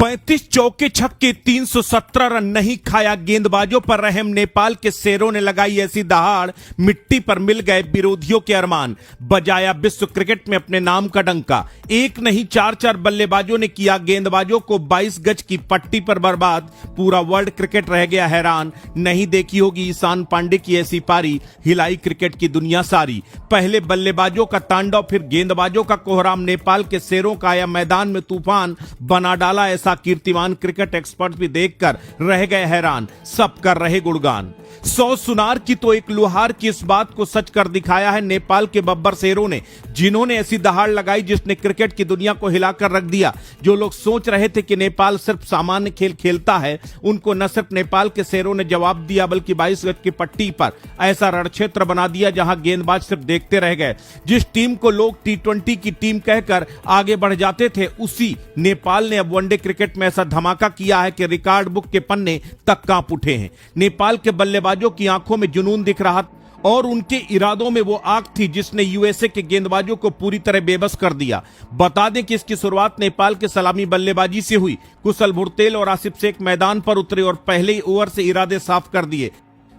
35 चौके छक्के 317 रन नहीं खाया गेंदबाजों पर रहम। नेपाल के शेरों ने लगाई ऐसी दहाड़, मिट्टी पर मिल गए विरोधियों के अरमान। बजाया विश्व क्रिकेट में अपने नाम का डंका। एक नहीं चार चार बल्लेबाजों ने किया गेंदबाजों को 22 गज की पट्टी पर बर्बाद। पूरा वर्ल्ड क्रिकेट रह गया हैरान। नहीं देखी होगी ईशान पांडे की ऐसी पारी, हिलाई क्रिकेट की दुनिया सारी। पहले बल्लेबाजों का तांडव, फिर गेंदबाजों का कोहराम। नेपाल के शेरों का आया मैदान में तूफान, बना डाला ऐसा कीर्तिमान। क्रिकेट एक्सपर्ट भी देखकर रह गए हैरान, सब कर रहे गुणगान। 100 सुनार की तो एक लुहार की, इस बात को सच कर दिखाया है नेपाल के बब्बर शेरों ने, जिन्होंने ऐसी दहाड़ लगाई जिसने क्रिकेट की दुनिया को हिलाकर रख दिया। जो लोग सोच रहे थे कि नेपाल सिर्फ सामान्य खेल खेलता है, उनको न सिर्फ नेपाल के शेरों ने जवाब दिया, बल्कि 22 गज की पट्टी पर ऐसा रणक्षेत्र बना दिया जहां गेंदबाज सिर्फ देखते रह गए। जिस टीम को लोग T20 की टीम कहकर आगे बढ़ जाते थे, उसी नेपाल ने अब वनडे क्रिकेट में ऐसा धमाका किया है कि रिकॉर्ड बुक के पन्ने तक कांप उठे हैं। नेपाल के बल्लेबाजों की आंखों में जुनून दिख रहा और उनके इरादों में वो आग थी जिसने यूएसए के गेंदबाजों को पूरी तरह बेबस कर दिया। बता दें कि इसकी शुरुआत नेपाल के सलामी बल्लेबाजी से हुई। कुशल भुरतेल और आसिफ शेख मैदान पर उतरे और पहले ही ओवर से इरादे साफ कर दिए।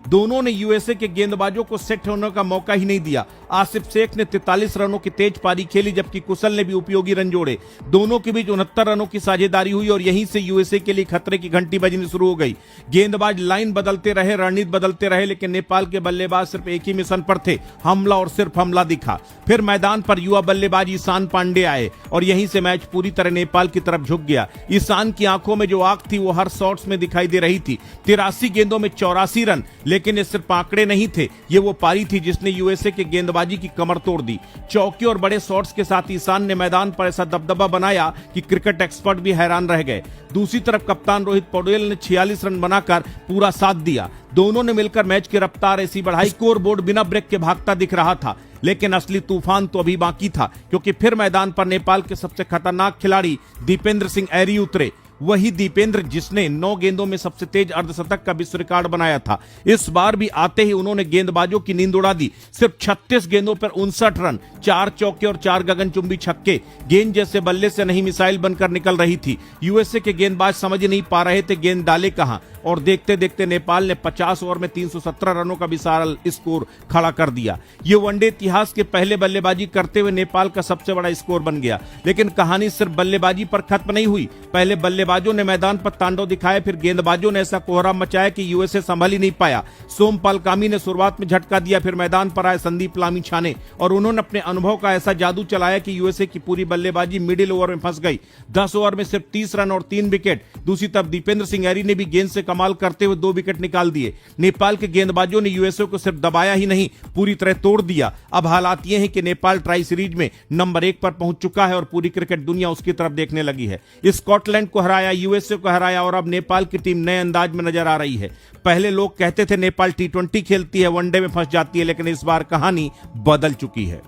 दोनों ने यूएसए के गेंदबाजों को सेट होने का मौका ही नहीं दिया। आसिफ शेख ने 43 रनों की तेज पारी खेली, जबकि कुशल ने भी उपयोगी रन जोड़े। दोनों के बीच 69 रनों की साझेदारी हुई और यहीं से यूएसए के लिए खतरे की घंटी बजनी शुरू हो गई। गेंदबाज लाइन बदलते रहे, रणनीति बदलते रहे, लेकिन नेपाल के बल्लेबाज सिर्फ एक ही मिशन पर थे, हमला और सिर्फ हमला दिखा। फिर मैदान पर युवा बल्लेबाज ईशान पांडे आए और यहीं से मैच पूरी तरह नेपाल की तरफ झुक गया। ईशान की आंखों में जो आग थी वो हर शॉट्स में दिखाई दे रही थी। 83 गेंदों में 84 रन, लेकिन ये सिर्फ आंकड़े नहीं थे, ये वो पारी थी जिसने यूएसए के गेंदबाजी की कमर तोड़ दी। चौके और बड़े शॉट्स के साथ ईशान ने मैदान पर ऐसा दबदबा बनाया कि क्रिकेट एक्सपर्ट भी हैरान रह गए। दूसरी तरफ कप्तान रोहित पौडेल ने 46 रन बनाकर पूरा साथ दिया। दोनों ने मिलकर मैच की रफ्तार ऐसी बढ़ाई, स्कोर बोर्ड बिना ब्रेक के भागता दिख रहा था। लेकिन असली तूफान तो अभी बाकी था, क्योंकि फिर मैदान पर नेपाल के सबसे खतरनाक खिलाड़ी दीपेंद्र सिंह ऐरी उतरे। वही दीपेंद्र जिसने 9 गेंदों में सबसे तेज अर्धशतक का विश्व रिकॉर्ड बनाया था। इस बार भी आते ही उन्होंने गेंदबाजों की नींद उड़ा दी। सिर्फ 36 गेंदों पर 59 रन, 4 चौके और 4 गगनचुंबी छक्के। गेंद जैसे बल्ले से नहीं मिसाइल बनकर निकल रही थी। यूएसए के गेंदबाज समझ नहीं पा रहे थे गेंद डाले कहां, और देखते देखते नेपाल ने 50 ओवर में 317 रनों का विशाल स्कोर खड़ा कर दिया। ये वनडे इतिहास के पहले बल्लेबाजी करते हुए नेपाल का सबसे बड़ा स्कोर बन गया। लेकिन कहानी सिर्फ बल्लेबाजी पर खत्म नहीं हुई। पहले बल्लेबाजों ने मैदान पर तांडव दिखाया, फिर गेंदबाजों ने ऐसा कोहराम मचाया कि यूएसए संभल ही नहीं पाया। सोमपाल कामी ने शुरुआत में झटका दिया, फिर मैदान पर आए संदीप लामिछाने और उन्होंने अपने अनुभव का ऐसा जादू चलाया कि यूएसए की पूरी बल्लेबाजी मिडिल ओवर में फंस गई। 10 ओवर में सिर्फ 30 रन और 3 विकेट। दूसरी तरफ दीपेंद्र सिंह ऐरी ने भी गेंद से कमाल करते हुए 2 विकेट निकाल दिए। नेपाल के गेंदबाजों ने यूएसए को सिर्फ दबाया ही नहीं, पूरी तरह तोड़ दिया। अब हालात ये हैं कि नेपाल ट्राई सीरीज में नंबर 1 पर पहुंच चुका है और पूरी क्रिकेट दुनिया उसकी तरफ देखने लगी है। स्कॉटलैंड को हराया, यूएसए को हराया और अब नेपाल की टीम नए अंदाज में नजर आ रही है। पहले लोग कहते थे नेपाल T20 खेलती है, वनडे में फंस जाती है, लेकिन इस बार कहानी बदल चुकी है।